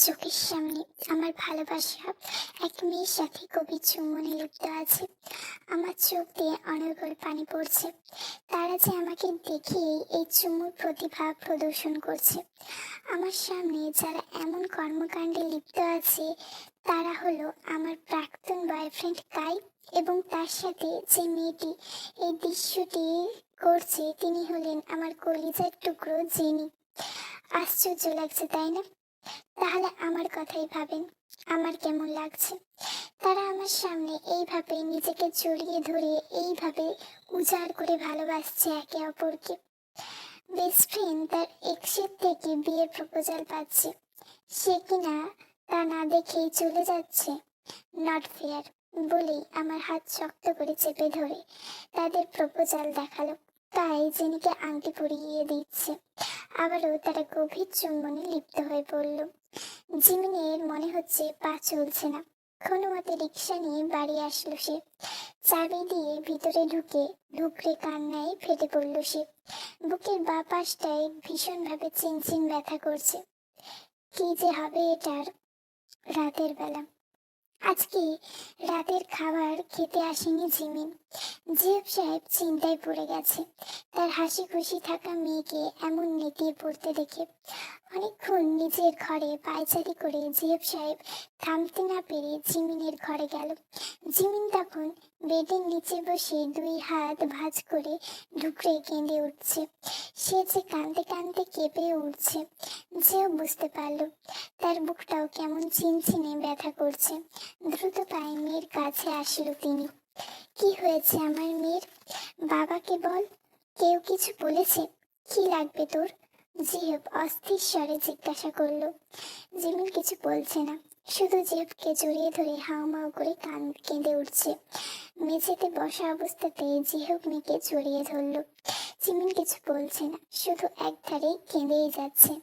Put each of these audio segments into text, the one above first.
চোখের সামনে আমার ভালোবাসা এক মেয়ের সাথে গভীর চুম্বনে লিপ্ত আছে। আমার চোখ দিয়ে অনর্গল পানি পড়ছে। তারা যে আমাকে দেখেই এই চুমুর প্রতিভা প্রদর্শন করছে। আমার সামনে যারা এমন কর্মকাণ্ডে লিপ্ত আছে তারা হলো আমার প্রাক্তন বয়ফ্রেন্ড কাই, এবং তার সাথে যে মেয়েটি এই দৃশ্যটি করছে তিনি হলেন আমার কলিজার টুকরো জেনি। আশ্চর্য লাগছে তাই না? তাহলে আমার কথাই ভাবেন, আমার কেমন লাগছে। তারা আমার সামনে এইভাবে নিজেকে জড়িয়ে ধরে এইভাবে উজাড় করে ভালোবাসছে একে অপরকে। বেস্ট ফ্রেন্ড তার এক্সের থেকে বিয়ের প্রপোজাল পাচ্ছে, সে কিনা তা না দেখেই চলে যাচ্ছে। নট ফেয়ার বলেই আমার হাত শক্ত করে চেপে ধরে তাদের প্রপোজাল দেখালো। তাই জেনিকে আংটি পরিয়ে দিচ্ছে। আবারও তারা গভীর চুম্বনে লিপ্ত হয়ে পড়ল। জিমিনের মনে হচ্ছে পা চলছে না। কোনো মতে রিক্সা নিয়ে বাড়ি আসলো সে। চাবি দিয়ে ভিতরে ঢুকরে কান্নায় ফেটে পড়ল সে। বুকের বাঁ পাশটায় ভীষণভাবে চিনচিন ব্যথা করছে। কি যে হবে এটার। রাতের বেলা আজকে রাতের খাবার খেতে আসেনি জিমিন। জিএফ সাহেব চিন্তায় পড়ে গেছে তার হাসি খুশি থাকা মেয়েকে এমন নেতিয়ে পড়তে দেখে। অনেকক্ষণ নিজের ঘরে পায়চারি করে জিএফ সাহেব থামতে না পেরে জিমিনের ঘরে গেল। জিমিন তখন বেডের নিচে বসে দুই হাত ভাঁজ করে ঢুকরে কেঁদে উঠছে। সে যে কাঁদতে কাঁদতে কেঁপে উঠছে। যেও বুঝতে পারলো তার বুকটাও কেমন চিনচিনে ব্যথা করছে। দ্রুত পায়ে মেয়ের কাছে আসলো তিনি। কি হয়েছে আমার মেয়ের? বাবাকে বল। কেউ কিছু বলেছে? কি লাগবে তোর? জিহেব অস্থির স্বরে জিজ্ঞাসা করলো। জিমিন কিছু বলছে না, শুধু জিহেবকে জড়িয়ে ধরে হাউমাউ করে কেঁদে উঠছে। মেঝেতে বসা অবস্থাতে জিহেব মেয়েকে জড়িয়ে ধরলো। জিমিন কিছু বলছে না, শুধু একধারেই কেঁদেই যাচ্ছে।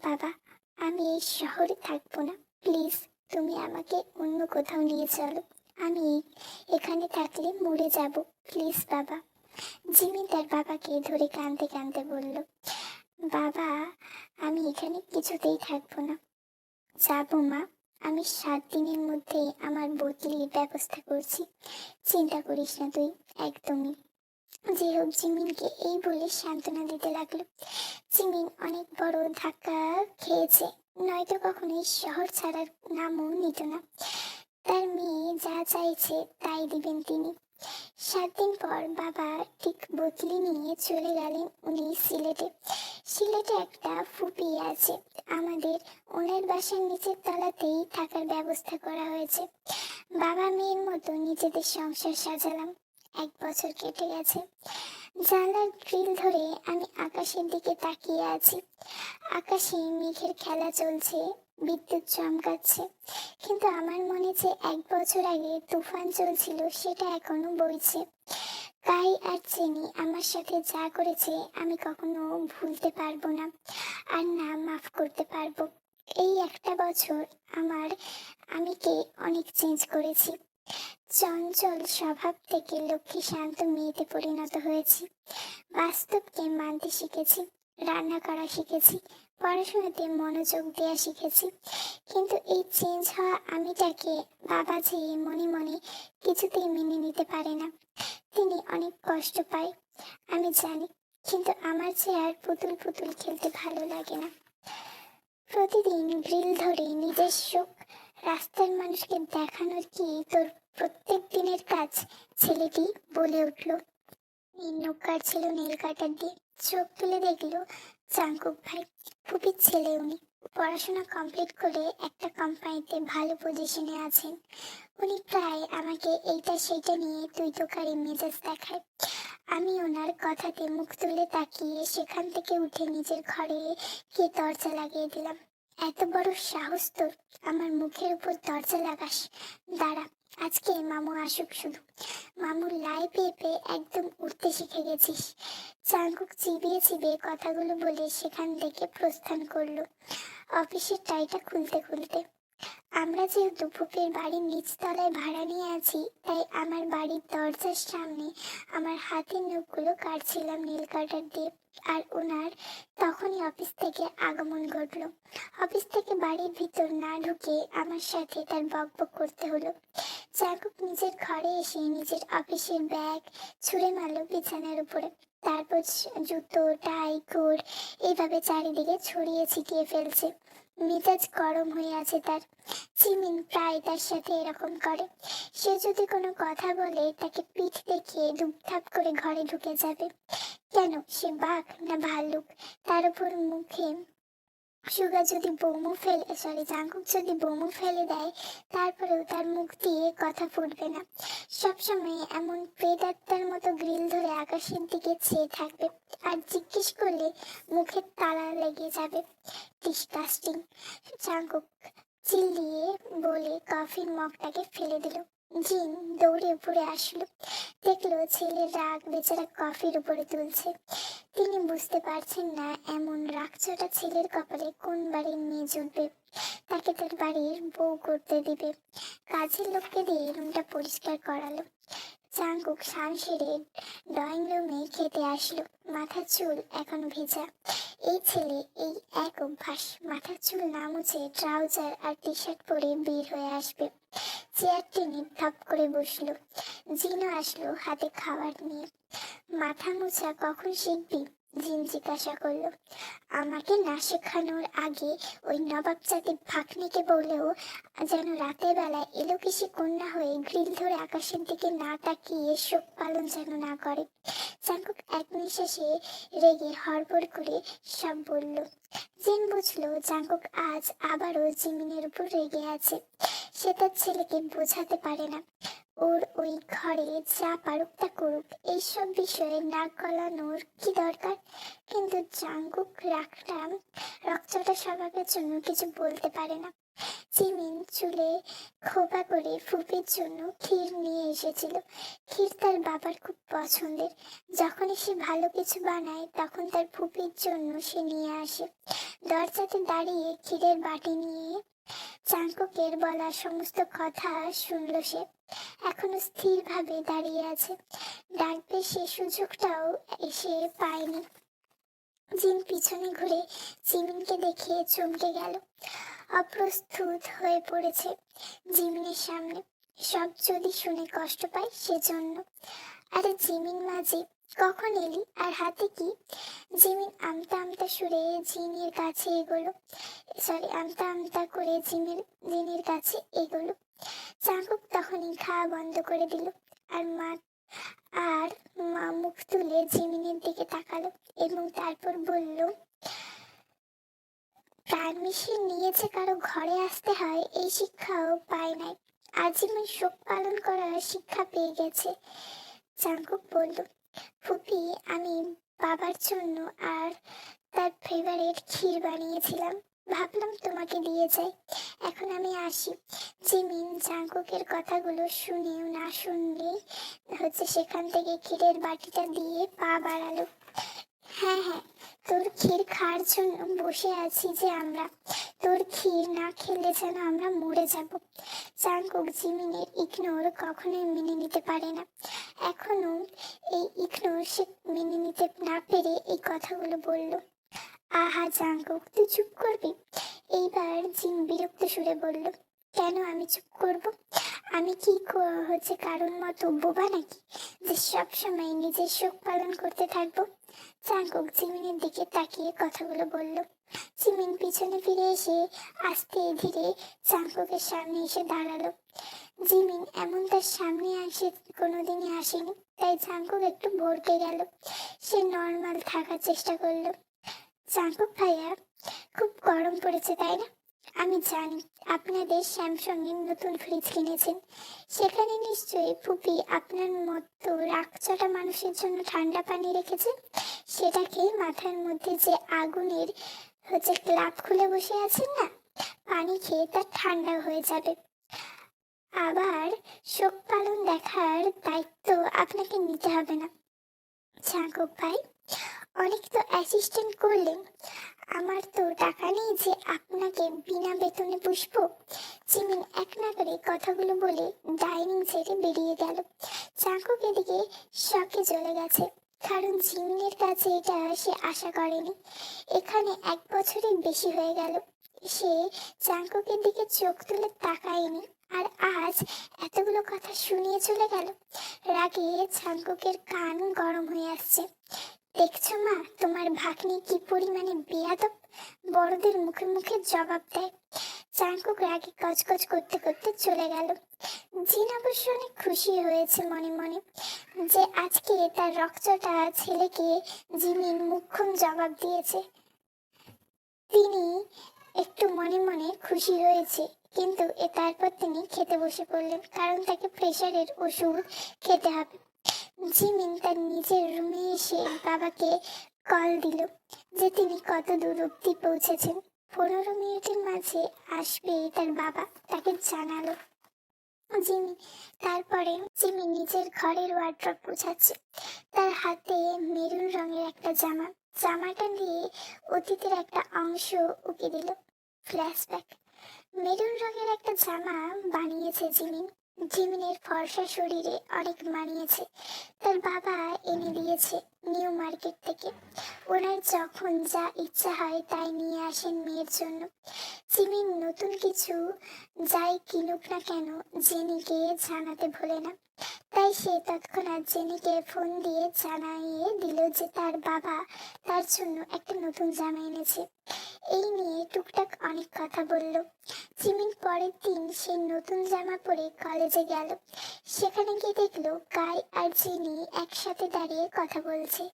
বাবা, আমি এই শহরে থাকবো না, প্লিজ তুমি আমাকে অন্য কোথাও নিয়ে চলো। আমি এখানে থাকলে মরে যাব, প্লিজ বাবা। জিমি তার বাবাকে ধরে কাঁদতে কাঁদতে বলল, বাবা আমি এখানে কিছুতেই থাকবো না। যাবো মা, আমি 7 দিনের মধ্যেই আমার বদলির ব্যবস্থা করছি, চিন্তা করিস না তুই একদমই। যে হোক জিমিনকে এই বলে সান্ত্বনা দিতে লাগলো। জিমিন অনেক বড় ধাক্কা খেয়েছে, নয়তো কখনোই শহর ছাড়ার নামও নিত না। তার মেয়ে যা চাইছে তাই দিবেন তিনি। 7 দিন পর বাবা ঠিক বদলি নিয়ে চলে গেলেন উনি সিলেটে। সিলেটে একটা ফুপি আছে আমাদের, ওনার বাসার নিচের তলাতেই থাকার ব্যবস্থা করা হয়েছে। বাবা মেয়ের মতো নিজেদের সংসার সাজালাম। 1 বছর কেটে গেছে। জানলার গ্রিল ধরে আমি আকাশের দিকে তাকিয়ে আছি। আকাশে মেঘের খেলা চলছে, বিদ্যুৎ চমকাচ্ছে, কিন্তু আমার মনে যে 1 বছর আগে তুফান চলছিল সেটা এখনো বইছে। কাই আর চেনি আমার সাথে যা করেছে আমি কখনো ভুলতে পারবো না, আর না মাফ করতে পারবো। এই 1টা বছর আমি কে অনেক চেঞ্জ করেছি। চঞ্চল স্বভাব থেকে লক্ষ্মী শান্ত মেয়েতে পরিণত হয়েছি। বাস্তবকে মানতে শিখেছি, রান্না করা শিখেছি, পড়াশোনাতে মনোযোগ দেওয়া শিখেছি। কিন্তু এই চেঞ্জ হওয়া আমিটাকে বাবা যে মনে মনে কিছুতেই মেনে নিতে পারে না। তিনি অনেক কষ্ট পায় আমি জানি, কিন্তু আমার যে আর পুতুল পুতুল খেলতে ভালো লাগে না। প্রতিদিন গ্রিল ধরে নিজের সুখ রাস্তার মানুষকে দেখানোর কি তোর প্রত্যেক দিনের কাজ? ছেলেটি বলে উঠল। নখ কাটছিল নীল কাটার দিয়ে। চোখ তুলে দেখলো জাঙ্কুক ভাই, ফুপির ছেলে উনি। পড়াশোনা কমপ্লিট করে একটা কোম্পানিতে ভালো পজিশনে আছেন। উনি প্রায় আমাকে এইটা সেইটা নিয়ে তুই তোকারি মেজাজ দেখায়। আমি ওনার কথাতে মুখ তুলে তাকিয়ে সেখান থেকে উঠে নিজের ঘরে গিয়ে দরজা লাগিয়ে দিলাম। এত বড় সাহস তোর, আমার মুখের উপর দরজা লাগাস? দাঁড়া, আজকে মামু আসুক শুধু। মামুর লাই পেয়ে পেয়ে একদম উঠতে শিখে গেছিস। চাঙ্কুক চিবিয়ে চিবিয়ে কথাগুলো বলে সেখান থেকে প্রস্থান করলো অফিসের টাইটা খুলতে খুলতে। আমরা যেহেতু ফুপির বাড়ির নিচতলায় ভাড়া নিয়ে আছি, তাই আমার বাড়ির দরজার সামনে আমার হাতের নখগুলো কাটছিলাম নীল কাটার দিয়ে। আর ওনার তখনই অফিস থেকে আগমন ঘটলো। অফিস থেকে বাড়ির ভিতর না ঢুকে আমার সাথে তার বকবক করতে হলো। জাকুব নিজের ঘরে এসে নিজের অফিসের ব্যাগ ছুঁড়ে মারলো বিছানার উপরে। তারপর জুতো, টাই, কোট এইভাবে চারিদিকে ছড়িয়ে ছিটিয়ে ফেলছে। মেজাজ গরম হয়ে আছে তার। জিমিন প্রায় তার সাথে এরকম করে। সে যদি কোনো কথা বলে তাকে পিঠ দেখিয়ে ধুপধাপ করে ঘরে ঢুকে যাবে। কেন, সে বাঘ না ভাল্লুক? তার উপর মুখে জাঙ্কুক যদি বোমও ফেলে দেয়, তারপরেও তার মুখ দিয়ে কথা ফুটবে না। সবসময় এমন প্রেতাত্মার মতো গ্রিল ধরে আকাশের দিকে চেয়ে থাকবে। আর জিজ্ঞেস করলে মুখের তালা লেগে যাবে। ডিসকাস্টিং! জাঙ্কুক চিল্লিয়ে বলে কফির মগটাকে ফেলে দিল। জিন দৌড়ে উপরে আসলো। দেখলো ছেলের রাগ বেচারা কফির উপরে তুলছে। তিনি বুঝতে পারছেন না এমন রাগচটা ছেলের কপালে কোন বাড়ির মেয়ে জুটবে, তাকে তার বাড়ির বউ করতে দিবে। কাজের লোককে দিয়ে রুমটা পরিষ্কার করালো। জাঙ্কুক স্নান সেরে ড্রয়িং রুমে খেতে আসলো। মাথার চুল এখনো ভেজা। এই ছেলে এই এক অভ্যাস, মাথার চুল না মুছে ট্রাউজার আর টি শার্ট পরে বের হয়ে আসবে। চেয়ার টেনে ধপ করে বসলো। জিনও আসলো হাতে খাবার নিয়ে। মাথা মোছা কখন শিখবি? জিন জিজ্ঞাসা করলো। আমাকে না শেখানোর আগে ওই নবাব জাতির ভাগ্নিকে বললেও যেন রাতের বেলায় এলোকেশী কন্যা হয়ে গ্রিল ধরে আকাশের দিকে না তাকিয়ে শোক পালন যেন না করে। জাঙ্কুক এক নিঃশ্বাসে রেগে হড়বড় করে সব বলল। জিন বুঝলো জাঙ্কুক আজ আবারও জিমিনের উপর রেগে আছে। সে তার ছেলেকে বোঝাতে পারে না ওর ওই ঘরে যা পারুক তা করুক, এইসব বিষয়ে নাক গলানোর কি দরকার। কিন্তু জাঙ্কুক রাখলাম রক্তটা স্বভাবের জন্য কিছু বলতে পারে না। জিমিন চুলে খোপা করে ফুপির জন্য ক্ষীর নিয়ে এসেছিল। ক্ষীর তার বাবার খুব পছন্দের। যখনই সে ভালো কিছু বানায় তখন তার ফুপির জন্য সে নিয়ে আসে। দরজাতে দাঁড়িয়ে ক্ষীরের বাটি নিয়ে জাঙ্কুকের বলা সমস্ত কথা শুনল সে। এখনো স্থিরভাবে দাঁড়িয়ে আছে। ডাকবে সে সুযোগটাও এসে পায়নি। জিন পিছনে ঘুরে জিমিনকে দেখে চমকে গেল। অপ্রস্তুত হয়ে পড়েছে জিমিনের সামনে। সব যদি শুনে কষ্ট পায় সেজন্য। আরে জিমিন মাঝি, কখন এলি আর হাতে কি? জিমিন আমতা আমতা সুরে জিনের কাছে এগোলো। আমতা আমতা করে জিনের কাছে এগোলো। চাঙ্কুক তখনই খাওয়া বন্ধ করে দিল। আর মা মুখ তুলে জিমিনের দিকে তাকালো এবং তারপর বলল, পারমিশন নিয়েছে কারো ঘরে আসতে হয় এই শিক্ষাও পায় নাই, আজীবন শোক পালন করার শিক্ষা পেয়ে গেছে। জাঙ্কুক বলল, ফুপি, আমি বাবার জন্য আর তার ফেভারিট ক্ষীর বানিয়েছিলাম, ভাবলাম তোমাকে দিয়ে যাই। এখন আমি আসি। জিমিন জাঙ্কুকের কথাগুলো শুনেও না শুনলে সেখান থেকে ক্ষীরের বাটিটা দিয়ে পা বাড়ালো। হ্যাঁ হ্যাঁ, তোর ক্ষীর খাওয়ার জন্য বসে আছি যে আমরা। তোর ক্ষীর না খেলে যেন আমরা মরে যাব। জাঙ্কুক জিমিনের ইগনোর কখনোই মেনে নিতে পারে না। এখনো এই ইগনোর সে মেনে নিতে না পেরে এই কথাগুলো বলল। আহা জাঙ্কুক, তুই চুপ করবি? এইবার জিম বিরক্ত সুরে বলল। কেন আমি চুপ করব? আমি কি কারণ মতো বোবা নাকি যে সবসময় নিজের শোক পালন করতে থাকবো? জাঙ্কুক জিমিনের দিকে তাকিয়ে কথাগুলো বলল। জিমিন পিছনে ফিরে এসে আস্তে ধীরে জাঙ্কুকের সামনে এসে দাঁড়ালো। জিমিন এমন তার সামনে কোনোদিনই আসেনি, তাই জাঙ্কুক একটু ভড়কে গেল। সে নর্মাল থাকার চেষ্টা করলো। জাঙ্কুক ভাইয়া, খুব গরম পড়েছে তাই না? আমি জানি আপনাদের স্যামসং এর নতুন ফ্রিজ কিনেছেন। সেখানে নিশ্চয়ই ফুপি আপনার মতো রাগচটা মানুষের জন্য ঠান্ডা পানি রেখেছে। সেটাকে মাথার মধ্যে যে আগুনের ক্লাব খুলে বসে আছেন না, পানি খেয়ে তা ঠান্ডা হয়ে যাবে। আবার শোক পালন দেখার দায়িত্ব আপনাকে নিতে হবে না। জাঙ্কুক ভাই, অনেক তো অ্যাসিস্ট্যান্ট করলেন, আমার তো টাকা নেই যে আপনাকে বিনা বেতনে পুষবো। জিমিন এক নাগারে কথাগুলো বলে ডাইনিং ছেড়ে বেরিয়ে গেল। চাঙ্কুক এদিকে শকে চলে গেছে, কারণ জিমিনের কাছে এটা সে আশা করেনি। এখানে 1 বছরের বেশি হয়ে গেল সে চাঙ্কুকের দিকে চোখ তুলে তাকায়নি, আর আজ এতগুলো কথা শুনিয়ে চলে গেল। রাগে চাঙ্কুকের কান গরম হয়ে আসছে। দেখছো মা, তোমার ভাগ্নি কি পরিমাণে বেয়াদব, বড়দের মুখে মুখে জবাব দেয়। চাঙ্কুক রাগে কচকচ করতে করতে চলে গেল। জিন অবশ্য অনেক খুশি হয়েছে মনে মনে যে আজকে তার রক্তটা ছেলেকে জিমিন মুখ্যম জবাব দিয়েছে। তিনি একটু মনে মনে খুশি হয়েছে, কিন্তু তারপর তিনি খেতে বসে পড়লেন, কারণ তাকে প্রেশারের ওষুধ খেতে হবে। জিমিন তার নিজের রুমে এসে বাবাকে কল দিল যে তিনি কত দূর অব্দি পৌঁছেছেন। 15 মিনিটের মাঝে আসবে তার বাবা, তাকে জানালো। জিমি তারপরে জিমি নিজের ঘরের ওয়ার্ড্রব গোছাচ্ছে। তার হাতে মেরুন রঙের একটা জামা, জামাটা দিয়ে অতীতের একটা অংশ উকি দিল। ফ্ল্যাশব্যাক। মেরুন রঙের একটা জামা বানিয়েছে জিমিন। জিমিনের ফর্সা শরীরে অনেক মানিয়েছে। তার বাবা এনে দিয়েছে নিউ মার্কেট থেকে। ওনার যখন যা ইচ্ছা হয় তাই নিয়ে আসেন মেয়ের জন্য। জিমিন নতুন কিছু যাই কিনুক না কেন জেনিকে জানাতে ভোলে না। তাই সে তৎক্ষণাৎ জেনিকে ফোন দিয়ে জানিয়ে দিল যে তার বাবা তার জন্য একটা নতুন জামা এনেছে। এই নিয়ে টুকটাক অনেক কথা বলল। জিমিন পরের দিন সেই নতুন জামা পরে কলেজে গেল। সেখানে গিয়ে দেখলো কাই আর জেনি একসাথে দাঁড়িয়ে কথা বলছে।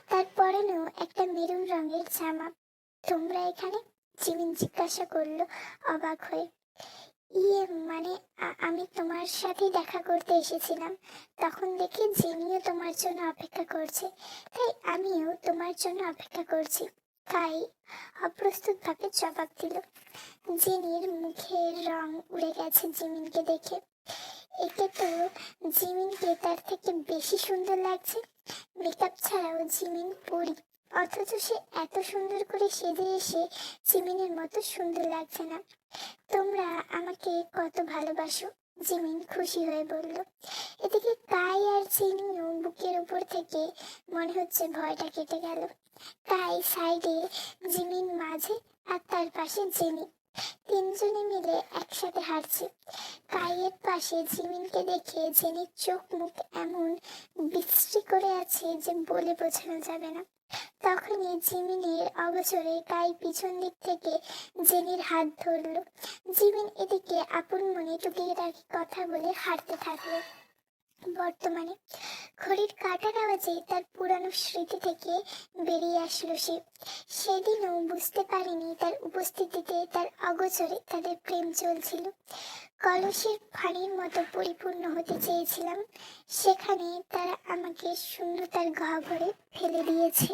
তার পরনেও একটা মেরুন রঙের জামা। তোমরা এখানে? জিমিন জিজ্ঞাসা করলো অবাক হয়ে। ইয়ে মানে আমি তোমার সাথেই দেখা করতে এসেছিলাম, তখন দেখি জেনিও তোমার জন্য অপেক্ষা করছে, তাই আমিও তোমার জন্য অপেক্ষা করছি। কাই অপ্রস্তুত ভাবে জবাব দিল। জেনির মুখের রং উড়ে গেছে জিমিনকে দেখে। একে তো জিমিনকে তার থেকে বেশি সুন্দর লাগছে। মেকআপ ছাড়াও জিমিন পরি, অথচ সে এত সুন্দর করে সেজে এসে জিমিনের মতো সুন্দর লাগছে না। তোমরা আমাকে কত ভালোবাসো, জিমিন খুশি হয়ে বলল। এদিকে কাই আর জিনিও বুকের উপর থেকে মনে হচ্ছে ভয়টা কেটে গেল। কাই সাইডে, জিমিন মাঝে, আর তার পাশে জেনি। তিনজনে মিলে একসাথে হাঁটছে। কাইয়ের পাশে জিমিনকে দেখে জেনির চোখ মুখ এমন বিশ্রী করে আছে যে বলে বোঝানো যাবে না। তখনই জিমিনের অগোচরে কাই পিছন দিক থেকে জেনির হাত ধরল। জিমিন এদিকে আপন মনে টুকিটাকি কথা বলে হাঁটতে থাকলো। বর্তমানে ঘড়ির কাঁটার আওয়াজে তার পুরানো স্মৃতি থেকে বেরিয়ে আসলো সে। সেদিনও বুঝতে পারেনি তার উপস্থিতিতে তার অগোচরে তাদের প্রেম চলছিল। কলসের পানির মতো পরিপূর্ণ হতে চেয়েছিলাম, সেখানে তারা আমাকে শূন্যতার গহ্বরে ফেলে দিয়েছে।